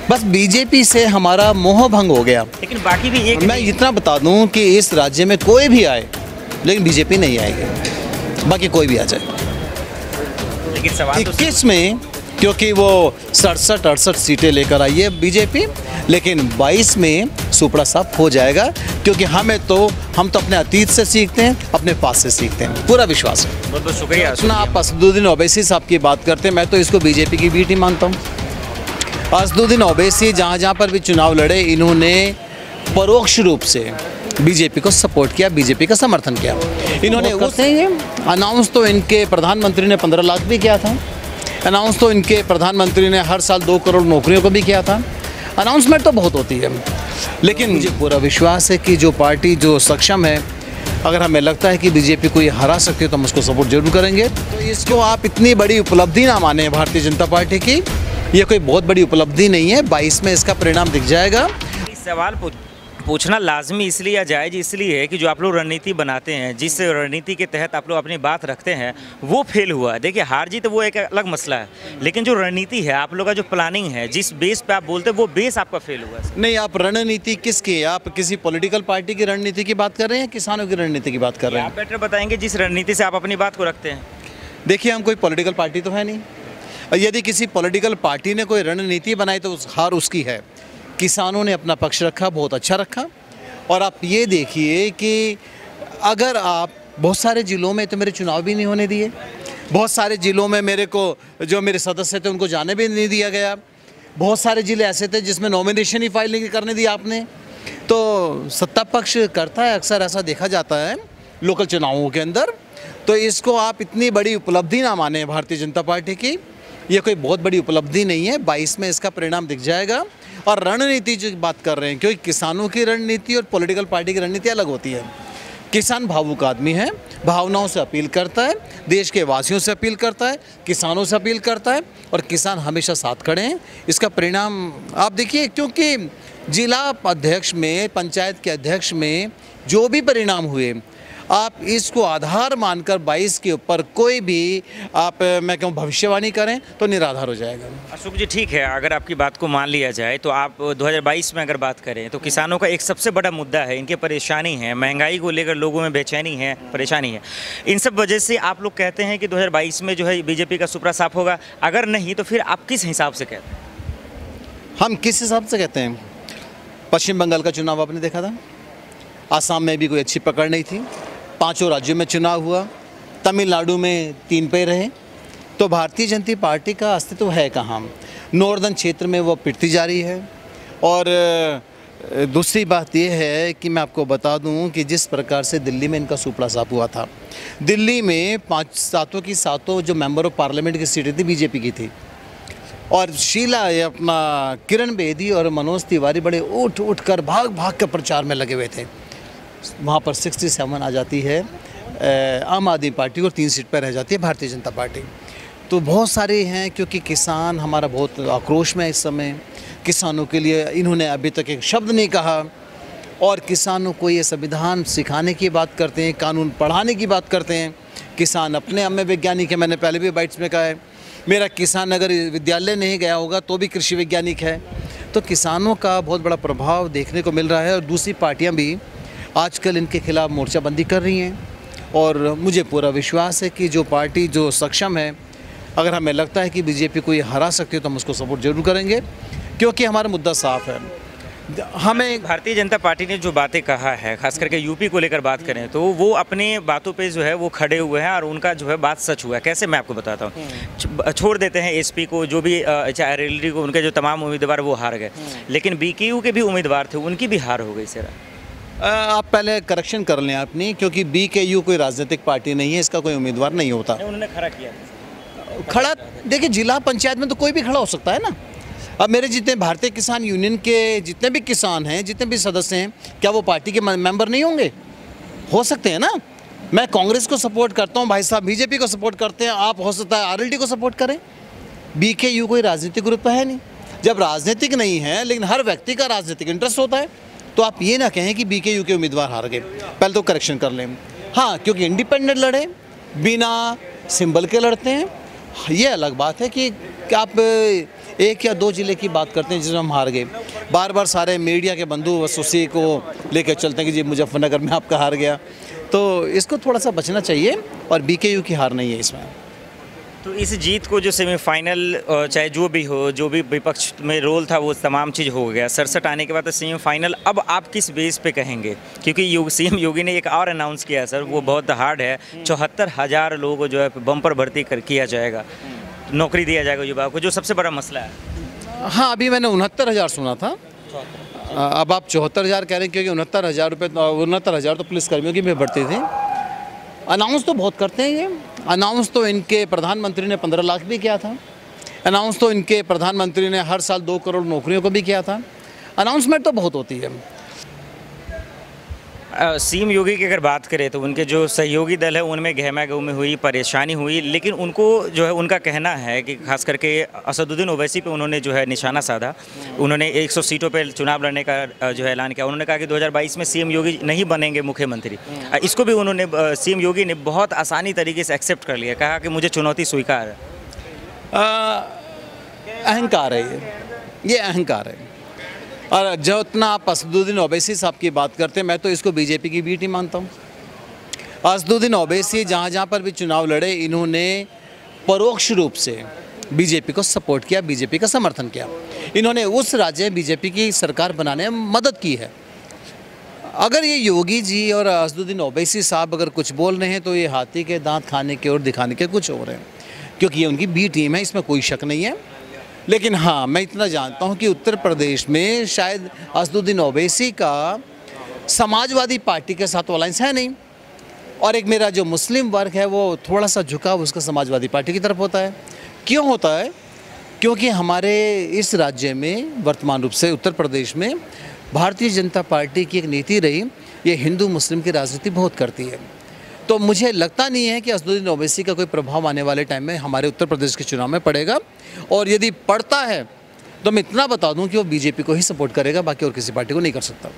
बस बीजेपी से हमारा मोह भंग हो गया। लेकिन बाकी भी एक मैं इतना बता दूं कि इस राज्य में कोई भी आए लेकिन बीजेपी नहीं आएगी, बाकी कोई भी आ जाए। लेकिन सवाल 21 में क्योंकि वो 67-68 सीटें लेकर आई है बीजेपी, लेकिन 22 में सुपड़ा साफ हो जाएगा, क्योंकि हम तो अपने अतीत से सीखते हैं, अपने पास से सीखते हैं, पूरा विश्वास है। बहुत बहुत शुक्रिया। सुना आप असदुद्दीन ओवैसी साहब की बात करते हैं, मैं तो इसको बीजेपी की बीट ही मानता हूँ। असदुद्दीन ओवैसी जहाँ पर भी चुनाव लड़े, इन्होंने परोक्ष रूप से बीजेपी को सपोर्ट किया, बीजेपी का समर्थन किया। इन्होंने अनाउंस तो इनके प्रधानमंत्री ने 15 लाख भी किया था, अनाउंस तो इनके प्रधानमंत्री ने हर साल 2 करोड़ नौकरियों को भी किया था। अनाउंसमेंट तो बहुत होती है, लेकिन मुझे पूरा विश्वास है कि जो पार्टी जो सक्षम है, अगर हमें लगता है कि बीजेपी को ये हरा सकती है तो हम उसको सपोर्ट जरूर करेंगे। तो इसको आप इतनी बड़ी उपलब्धि ना माने भारतीय जनता पार्टी की, ये कोई बहुत बड़ी उपलब्धि नहीं है। 22 में इसका परिणाम दिख जाएगा। इस सवाल पूछना लाजमी इसलिए या जायज़ इसलिए है कि जो आप लोग रणनीति बनाते हैं, जिस रणनीति के तहत आप लोग अपनी बात रखते हैं, वो फेल हुआ। देखिए, हार जीत वो एक अलग मसला है, लेकिन जो रणनीति है, आप लोग का जो प्लानिंग है, जिस बेस पे आप बोलते हैं, वो बेस आपका फेल हुआ है। नहीं, आप रणनीति किसकी, आप किसी पॉलिटिकल पार्टी की रणनीति की बात कर रहे हैं, किसानों की रणनीति की बात कर रहे हैं? आप बेटर बताएंगे जिस रणनीति से आप अपनी बात को रखते हैं। देखिए, हम कोई पॉलिटिकल पार्टी तो है नहीं, और यदि किसी पॉलिटिकल पार्टी ने कोई रणनीति बनाई तो हार उसकी है। किसानों ने अपना पक्ष रखा, बहुत अच्छा रखा। और आप ये देखिए कि अगर आप बहुत सारे ज़िलों में तो मेरे चुनाव भी नहीं होने दिए, बहुत सारे ज़िलों में मेरे को जो मेरे सदस्य थे उनको जाने भी नहीं दिया गया, बहुत सारे ज़िले ऐसे थे जिसमें नॉमिनेशन ही फाइल नहीं करने दिया आपने। तो सत्ता पक्ष करता है, अक्सर ऐसा देखा जाता है लोकल चुनावों के अंदर। तो इसको आप इतनी बड़ी उपलब्धि ना माने भारतीय जनता पार्टी की, ये कोई बहुत बड़ी उपलब्धि नहीं है। 22 में इसका परिणाम दिख जाएगा। और रणनीति जो बात कर रहे हैं, क्योंकि किसानों की रणनीति और पॉलिटिकल पार्टी की रणनीति अलग होती है। किसान भावुक आदमी है, भावनाओं से अपील करता है, देश के वासियों से अपील करता है, किसानों से अपील करता है, और किसान हमेशा साथ खड़े हैं। इसका परिणाम आप देखिए, क्योंकि जिला अध्यक्ष में, पंचायत के अध्यक्ष में जो भी परिणाम हुए, आप इसको आधार मानकर 22 के ऊपर कोई भी आप मैं कहूँ भविष्यवाणी करें तो निराधार हो जाएगा। अशोक जी, ठीक है, अगर आपकी बात को मान लिया जाए तो आप 2022 में अगर बात करें तो किसानों का एक सबसे बड़ा मुद्दा है, इनके परेशानी है, महंगाई को लेकर लोगों में बेचैनी है, परेशानी है। इन सब वजह से आप लोग कहते हैं कि 2022 में जो है बीजेपी का सुपड़ा साफ होगा। अगर नहीं तो फिर आप किस हिसाब से कहते हैं? हम किस हिसाब से कहते हैं? पश्चिम बंगाल का चुनाव आपने देखा था, आसाम में भी कोई अच्छी पकड़ नहीं थी, 5 राज्यों में चुनाव हुआ, तमिलनाडु में 3 पे रहे। तो भारतीय जनता पार्टी का अस्तित्व है कहाँ? नॉर्दर्न क्षेत्र में वो पिटती जा रही है। और दूसरी बात ये है कि मैं आपको बता दूं कि जिस प्रकार से दिल्ली में इनका सुपड़ा साफ हुआ था, दिल्ली में 5 की 7 जो मेंबर ऑफ पार्लियामेंट की सीटें थी बीजेपी की थी, और शीला अपना किरण बेदी और मनोज तिवारी बड़े उठ कर भाग कर प्रचार में लगे हुए थे। वहाँ पर 67 आ जाती है आम आदमी पार्टी और 3 सीट पर रह जाती है भारतीय जनता पार्टी। तो बहुत सारे हैं, क्योंकि किसान हमारा बहुत आक्रोश में है इस समय। किसानों के लिए इन्होंने अभी तक एक शब्द नहीं कहा, और किसानों को ये संविधान सिखाने की बात करते हैं, कानून पढ़ाने की बात करते हैं। किसान अपने आप में वैज्ञानिक है, मैंने पहले भी बाइट्स में कहा है, मेरा किसान अगर विद्यालय नहीं गया होगा तो भी कृषि वैज्ञानिक है। तो किसानों का बहुत बड़ा प्रभाव देखने को मिल रहा है, और दूसरी पार्टियाँ भी आजकल इनके खिलाफ मोर्चाबंदी कर रही हैं। और मुझे पूरा विश्वास है कि जो पार्टी जो सक्षम है, अगर हमें लगता है कि बीजेपी को ये हरा सकती है तो हम उसको सपोर्ट जरूर करेंगे, क्योंकि हमारा मुद्दा साफ है। हमें भारतीय जनता पार्टी ने जो बातें कहा है, खास करके यूपी को लेकर बात करें तो वो अपने बातों पे जो है वो खड़े हुए हैं, और उनका जो है बात सच हुआ है। कैसे, मैं आपको बताता हूँ। छोड़ देते हैं एसपी को, जो भी RLD को, उनके जो तमाम उम्मीदवार वो हार गए, लेकिन BKU के भी उम्मीदवार थे, उनकी भी हार हो गई सर। आप पहले करेक्शन कर लें अपनी, क्योंकि BKU कोई राजनीतिक पार्टी नहीं है, इसका कोई उम्मीदवार नहीं होता। उन्होंने खड़ा किया खड़ा, देखिए जिला पंचायत में तो कोई भी खड़ा हो सकता है ना। अब मेरे जितने भारतीय किसान यूनियन के जितने भी किसान हैं, जितने भी सदस्य हैं, क्या वो पार्टी के मेंबर नहीं होंगे? हो सकते हैं ना। मैं कांग्रेस को सपोर्ट करता हूँ, भाई साहब बीजेपी को सपोर्ट करते हैं, आप हो सकता है RLD को सपोर्ट करें। BKU कोई राजनीतिक ग्रुप है नहीं। जब राजनीतिक नहीं है, लेकिन हर व्यक्ति का राजनीतिक इंटरेस्ट होता है, तो आप ये ना कहें कि BKU के उम्मीदवार हार गए। पहले तो करेक्शन कर लें। हाँ, क्योंकि इंडिपेंडेंट लड़े, बिना सिंबल के लड़ते हैं, ये अलग बात है कि आप 1 या 2 ज़िले की बात करते हैं जिसमें हम हार गए। बार बार सारे मीडिया के बंधु बस उसी को लेकर चलते हैं कि जी मुजफ्फरनगर में आपका हार गया। तो इसको थोड़ा सा बचना चाहिए और बीकेयू की हार नहीं है इसमें। तो इस जीत को जो सेमीफाइनल चाहे जो भी हो, जो भी विपक्ष में रोल था वो तमाम चीज़ हो गया, 67 आने के बाद सेमीफाइनल, अब आप किस बेस पे कहेंगे? क्योंकि सीएम योगी ने एक और अनाउंस किया सर, वो बहुत हार्ड है, 74,000 लोगों को जो है बम्पर भर्ती किया जाएगा, नौकरी दिया जाएगा युवाओं को, जो सबसे बड़ा मसला है। हाँ, अभी मैंने 69,000 सुना था, अब आप 74,000 कह रहे हैं, क्योंकि 69,000 रुपये, 69,000 तो पुलिसकर्मियों की भी भर्ती थी। अनाउंस तो बहुत करते हैं ये, अनाउंस तो इनके प्रधानमंत्री ने 15 लाख भी किया था, अनाउंस तो इनके प्रधानमंत्री ने हर साल 2 करोड़ नौकरियों को भी किया था। अनाउंसमेंट तो बहुत होती है। सीएम योगी की अगर बात करें तो उनके जो सहयोगी दल है उनमें गहमा-गहमी हुई, परेशानी हुई, लेकिन उनको जो है उनका कहना है कि खास करके असदुद्दीन ओवैसी पे उन्होंने जो है निशाना साधा। उन्होंने 100 सीटों पे चुनाव लड़ने का जो है ऐलान किया। उन्होंने कहा कि 2022 में सीएम योगी नहीं बनेंगे मुख्यमंत्री। इसको भी उन्होंने सीएम योगी ने बहुत आसानी तरीके से एक्सेप्ट कर लिया, कहा कि मुझे चुनौती स्वीकार है। अहंकार है ये अहंकार है। और जो इतना आप असदुद्दीन ओवैसी साहब की बात करते हैं, मैं तो इसको बीजेपी की बी टीम मानता हूँ। असदुद्दीन ओवैसी जहाँ पर भी चुनाव लड़े, इन्होंने परोक्ष रूप से बीजेपी को सपोर्ट किया, बीजेपी का समर्थन किया। इन्होंने उस राज्य में बीजेपी की सरकार बनाने में मदद की है। अगर ये योगी जी और असदुद्दीन ओवैसी साहब अगर कुछ बोल रहे हैं तो ये हाथी के दांत खाने के और दिखाने के कुछ हो रहे हैं, क्योंकि ये उनकी बी टीम है, इसमें कोई शक नहीं है। लेकिन हाँ, मैं इतना जानता हूँ कि उत्तर प्रदेश में शायद असदुद्दीन ओवैसी का समाजवादी पार्टी के साथ अलायंस है नहीं, और एक मेरा जो मुस्लिम वर्ग है वो थोड़ा सा झुकाव उसका समाजवादी पार्टी की तरफ होता है। क्यों होता है? क्योंकि हमारे इस राज्य में वर्तमान रूप से उत्तर प्रदेश में भारतीय जनता पार्टी की एक नीति रही, ये हिंदू मुस्लिम की राजनीति बहुत करती है। तो मुझे लगता नहीं है कि असदुद्दीन ओवैसी का कोई प्रभाव आने वाले टाइम में हमारे उत्तर प्रदेश के चुनाव में पड़ेगा, और यदि पड़ता है तो मैं इतना बता दूं कि वो बीजेपी को ही सपोर्ट करेगा, बाकी और किसी पार्टी को नहीं कर सकता।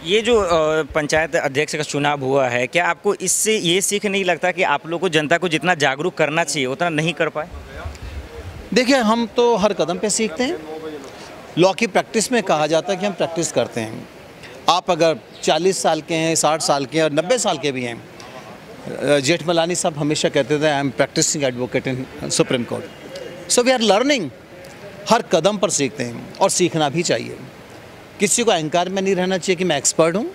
ये जो पंचायत अध्यक्ष का चुनाव हुआ है, क्या आपको इससे ये सीख नहीं लगता कि आप लोग को जनता को जितना जागरूक करना चाहिए उतना नहीं कर पाए? देखिए, हम तो हर कदम पे सीखते हैं। लॉ की प्रैक्टिस में कहा जाता है कि हम प्रैक्टिस करते हैं। आप अगर 40 साल के हैं, 60 साल के हैं और 90 साल के भी हैं, जेठमलानी साहब हमेशा कहते थे, I am practising advocate in Supreme Court. So we are learning, हर कदम पर सीखते हैं और सीखना भी चाहिए। किसी को अहंकार में नहीं रहना चाहिए कि मैं एक्सपर्ट हूँ।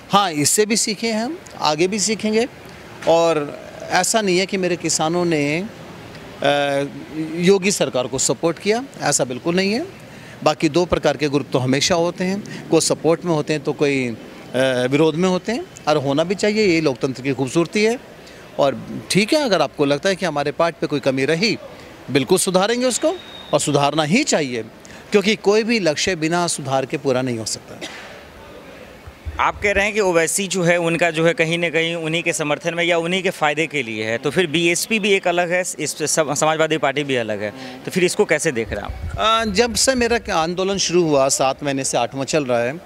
हाँ, इससे भी सीखे हैं, हम आगे भी सीखेंगे। और ऐसा नहीं है कि मेरे किसानों ने योगी सरकार को सपोर्ट किया, ऐसा बिल्कुल नहीं है। बाकी 2 प्रकार के ग्रुप तो हमेशा होते हैं, कोई सपोर्ट में होते हैं तो कोई विरोध में होते हैं, और होना भी चाहिए, ये लोकतंत्र की खूबसूरती है। और ठीक है, अगर आपको लगता है कि हमारे पार्ट पे कोई कमी रही, बिल्कुल सुधारेंगे उसको, और सुधारना ही चाहिए, क्योंकि कोई भी लक्ष्य बिना सुधार के पूरा नहीं हो सकता। आप कह रहे हैं कि ओवैसी जो है उनका जो है कहीं ना कहीं उन्हीं के समर्थन में या उन्हीं के फ़ायदे के लिए है, तो फिर बीएसपी भी एक अलग है, इस समाजवादी पार्टी भी अलग है, तो फिर इसको कैसे देख रहे हैं आप? जब से मेरा आंदोलन शुरू हुआ, 7 महीने से 8वां चल रहा है,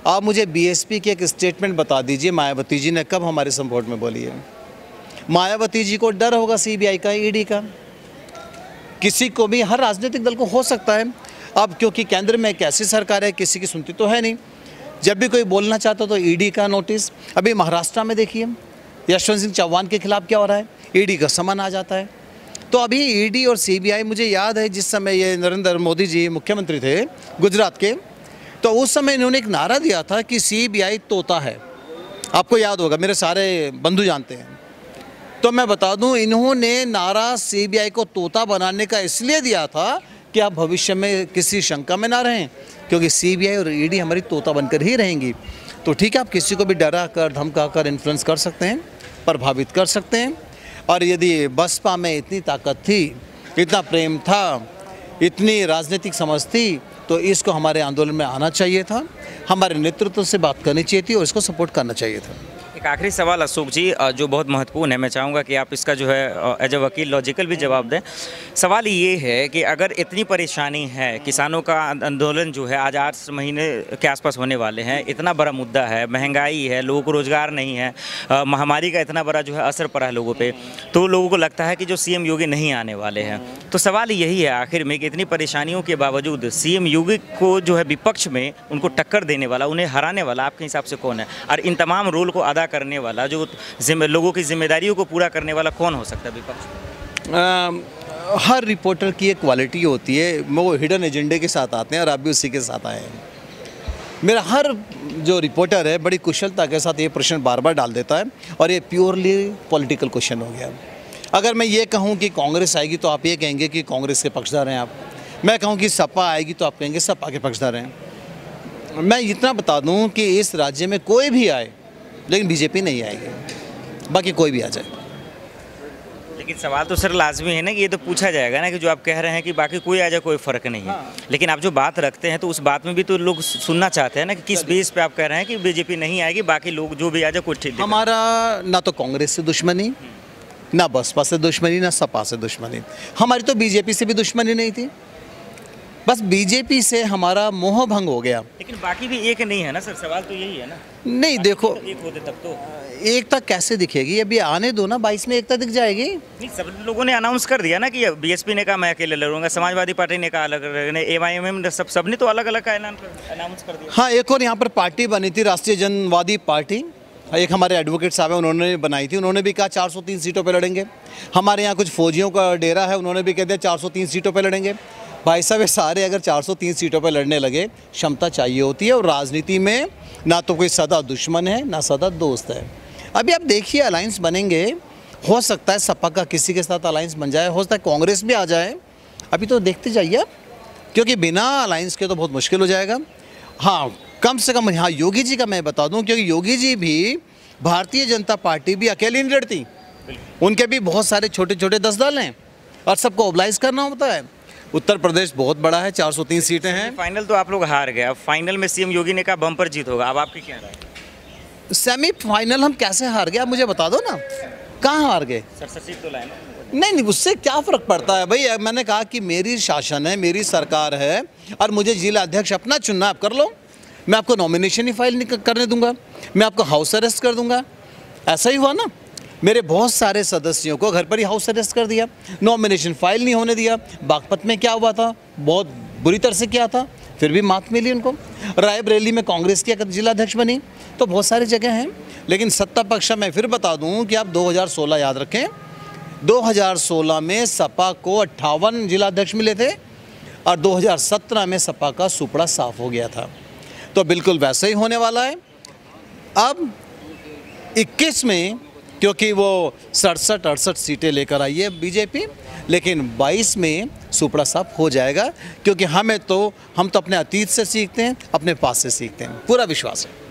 आप मुझे बीएसपी की एक स्टेटमेंट बता दीजिए, मायावती जी ने कब हमारे सपोर्ट में बोली है? मायावती जी को डर होगा सीबीआई का, ईडी का, किसी को भी, हर राजनीतिक दल को हो सकता है। अब क्योंकि केंद्र में एक ऐसी सरकार है, किसी की सुनती तो है नहीं, जब भी कोई बोलना चाहता तो ईडी का नोटिस। अभी महाराष्ट्र में देखिए यशवंत सिंह चौहान के खिलाफ क्या हो रहा है, ईडी का समन आ जाता है। तो अभी ईडी और सीबीआई, मुझे याद है जिस समय ये नरेंद्र मोदी जी मुख्यमंत्री थे गुजरात के, तो उस समय इन्होंने एक नारा दिया था कि सीबीआई तोता है। आपको याद होगा, मेरे सारे बंधु जानते हैं। तो मैं बता दूं, इन्होंने नारा सीबीआई को तोता बनाने का इसलिए दिया था कि आप भविष्य में किसी शंका में ना रहें, क्योंकि सीबीआई और ईडी हमारी तोता बनकर ही रहेंगी। तो ठीक है, आप किसी को भी डरा कर, धमका कर इन्फ्लुएंस कर सकते हैं, प्रभावित कर सकते हैं। और यदि बसपा में इतनी ताकत थी, इतना प्रेम था, इतनी राजनीतिक समझ थी, तो इसको हमारे आंदोलन में आना चाहिए था, हमारे नेतृत्व से बात करनी चाहिए थी और इसको सपोर्ट करना चाहिए था। एक आखिरी सवाल अशोक जी, जो बहुत महत्वपूर्ण है, मैं चाहूँगा कि आप इसका जो है एज ए वकील लॉजिकल भी जवाब दें। सवाल ये है कि अगर इतनी परेशानी है, किसानों का आंदोलन जो है आज 8 महीने के आसपास होने वाले हैं, इतना बड़ा मुद्दा है, महंगाई है, लोगों को रोज़गार नहीं है, महामारी का इतना बड़ा जो है असर पड़ा है लोगों पे, तो लोगों को लगता है कि जो सीएम योगी नहीं आने वाले हैं। तो सवाल यही है आखिर में कि इतनी परेशानियों के बावजूद सीएम योगी को जो है विपक्ष में उनको टक्कर देने वाला, उन्हें हराने वाला आपके हिसाब से कौन है? और इन तमाम रोल को अदा करने वाला, जो लोगों की जिम्मेदारियों को पूरा करने वाला कौन हो सकता है विपक्ष? हर रिपोर्टर की एक क्वालिटी होती है, वो हिडन एजेंडे के साथ आते हैं और आप भी उसी के साथ आए हैं। मेरा हर जो रिपोर्टर है बड़ी कुशलता के साथ ये प्रश्न बार बार डाल देता है और ये प्योरली पॉलिटिकल क्वेश्चन हो गया। अगर मैं ये कहूँ कि कांग्रेस आएगी तो आप ये कहेंगे कि कांग्रेस के पक्षधर हैं आप। मैं कहूँ कि सपा आएगी तो आप कहेंगे सपा के पक्षधर हैं। मैं इतना बता दूं कि इस राज्य में कोई भी आए लेकिन बीजेपी नहीं आएगी, बाकी कोई भी आ जाए। लेकिन सवाल तो सर लाजमी है ना कि ये तो पूछा जाएगा ना कि जो आप कह रहे हैं कि बाकी कोई आ जाए कोई फ़र्क नहीं है। लेकिन आप जो बात रखते हैं तो उस बात में भी तो लोग सुनना चाहते हैं ना कि किस बेस पे आप कह रहे हैं कि बीजेपी नहीं आएगी, बाकी लोग जो भी आ जाए कोई ठीक। हमारा ना तो कांग्रेस से दुश्मनी, ना बसपा से दुश्मनी, ना सपा से दुश्मनी। हमारी तो बीजेपी से भी दुश्मनी नहीं थी, बस बीजेपी से हमारा मोह भंग हो गया। लेकिन बाकी भी एक नहीं है ना सर, सवाल तो यही है ना। नहीं देखो, तो एक होते तब तो एकता कैसे दिखेगी? अभी आने दो ना, 22 में एकता दिख जाएगी। नहीं, सब लोगों ने अनाउंस कर दिया ना कि बीएसपी ने कहा मैं अकेले लड़ूंगा, समाजवादी पार्टी ने कहा अलग, एआईएमएम ने सबने तो अलग अलग का अनाउंस कर दिया। हाँ, एक और यहाँ पर पार्टी बनी थी राष्ट्रीय जनवादी पार्टी, एक हमारे एडवोकेट साहब हैं, उन्होंने बनाई थी। उन्होंने भी कहा 403 सीटों पर लड़ेंगे। हमारे यहाँ कुछ फौजियों का डेरा है, उन्होंने भी कह दिया 403 सीटों पर लड़ेंगे। भाई साहब ये सारे अगर 403 सीटों पर लड़ने लगे, क्षमता चाहिए होती है। और राजनीति में ना तो कोई सदा दुश्मन है ना सदा दोस्त है। अभी आप देखिए अलायंस बनेंगे, हो सकता है सपा का किसी के साथ अलायंस बन जाए, हो सकता है कांग्रेस भी आ जाए। अभी तो देखते जाइए आप, क्योंकि बिना अलायंस के तो बहुत मुश्किल हो जाएगा। हाँ, कम से कम हाँ योगी जी का मैं बता दूं, क्योंकि योगी जी भी भारतीय जनता पार्टी भी अकेली नहीं लड़ती, उनके भी बहुत सारे छोटे छोटे 10 दल हैं और सबको मोबिलाइज करना होता है। उत्तर प्रदेश बहुत बड़ा है, 403 सीटें हैं। फाइनल तो आप लोग हार गए, अब फाइनल में सीएम योगी ने कहा बम्पर जीत होगा, अब आपकी क्या राय? सेमीफाइनल हम कैसे हार गए आप मुझे बता दो ना, कहाँ हार गए? सर सीट तो लाए ना। नहीं, उससे क्या फ़र्क पड़ता है भाई? मैंने कहा कि मेरी शासन है, मेरी सरकार है और मुझे जिला अध्यक्ष अपना चुनना, आप कर लो। मैं आपको नॉमिनेशन ही फाइल नहीं करने दूंगा, मैं आपको हाउस अरेस्ट कर दूंगा। ऐसा ही हुआ ना, मेरे बहुत सारे सदस्यों को घर पर ही हाउस अरेस्ट कर दिया, नॉमिनेशन फाइल नहीं होने दिया। बागपत में क्या हुआ था, बहुत बुरी तरह से किया था, फिर भी मात मिली उनको। रायबरेली में कांग्रेस की जिला अध्यक्ष बनी, तो बहुत सारी जगह हैं। लेकिन सत्ता पक्ष में फिर बता दूं कि आप 2016 याद रखें, 2016 में सपा को 58 जिला अध्यक्ष मिले थे और 2017 में सपा का सुपड़ा साफ हो गया था। तो बिल्कुल वैसे ही होने वाला है। अब 21 में क्योंकि वो 67-68 सीटें लेकर आई है बीजेपी, लेकिन 22 में सुपड़ा साफ हो जाएगा, क्योंकि हम तो अपने अतीत से सीखते हैं, अपने पास से सीखते हैं, पूरा विश्वास है।